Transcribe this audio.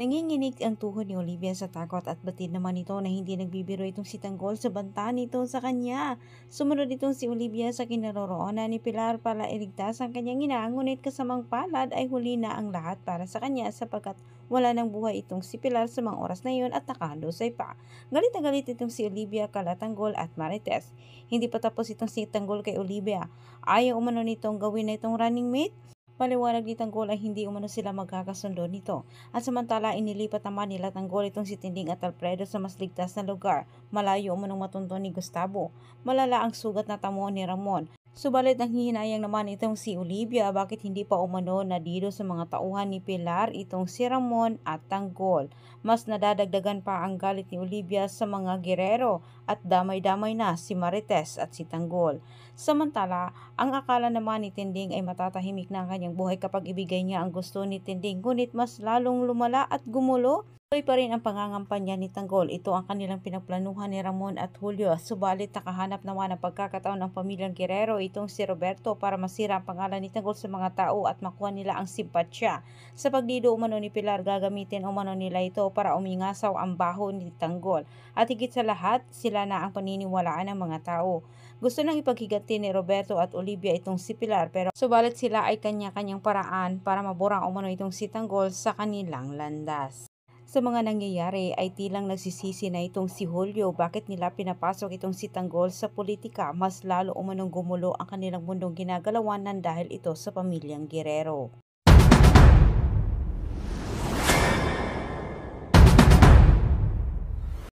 Nanginginig ang tuhod ni Olivia sa takot at batid naman ito na hindi nagbibiro itong si Tanggol sa banta nito sa kanya. Sumunod itong si Olivia sa kinaroroonan ni Pilar para iligtas ang kanyang ina, ngunit kasamang palad ay huli na ang lahat para sa kanya sapagkat wala nang buhay itong si Pilar sa mga oras na iyon at nakahandusay pa. Galit na galit itong si Olivia kala Tanggol at Marites. Hindi pa tapos itong si Tanggol kay Olivia. Ayaw umano nitong gawin na itong running mate. Paliwanag ni Tanggol ay hindi umano sila magkakasundo nito. At samantala inilipat naman nila Tanggol itong si Tinding at Alfredo sa mas ligtas na lugar. Malayo umanong matunto ni Gustavo. Malala ang sugat na tamo ni Ramon. Subalit ang hihinayang naman itong si Olivia bakit hindi pa umano nadido sa mga tauhan ni Pilar itong si Ramon at Tanggol. Mas nadadagdagan pa ang galit ni Olivia sa mga gerero at damay-damay na si Marites at si Tanggol. Samantala, ang akala naman ni Tinding ay matatahimik na ang kanyang buhay kapag ibigay niya ang gusto ni Tinding, ngunit mas lalong lumala at gumulo. Tuloy pa rin ang pangangampanya ni Tanggol. Ito ang kanilang pinagplanuhan ni Ramon at Julio. Subalit nakahanap naman ng pagkakataon ng pamilyang Guerrero itong si Roberto para masira ang pangalan ni Tanggol sa mga tao at makuha nila ang simpatsya. Sa pagdido umano ni Pilar, gagamitin umano nila ito para umingasaw ang baho ni Tanggol. At higit sa lahat, sila na ang paniniwalaan ng mga tao. Gusto nang ipaghigati ni Roberto at Olivia itong si Pilar pero subalit sila ay kanya-kanyang paraan para maburang umano itong si Tanggol sa kanilang landas. Sa mga nangyayari ay tilang nagsisisi na itong si Julio bakit nila pinapasok itong si Tanggol sa politika, mas lalo umanong gumulo ang kanilang mundong ginagalawan ng dahil ito sa pamilyang Guerrero.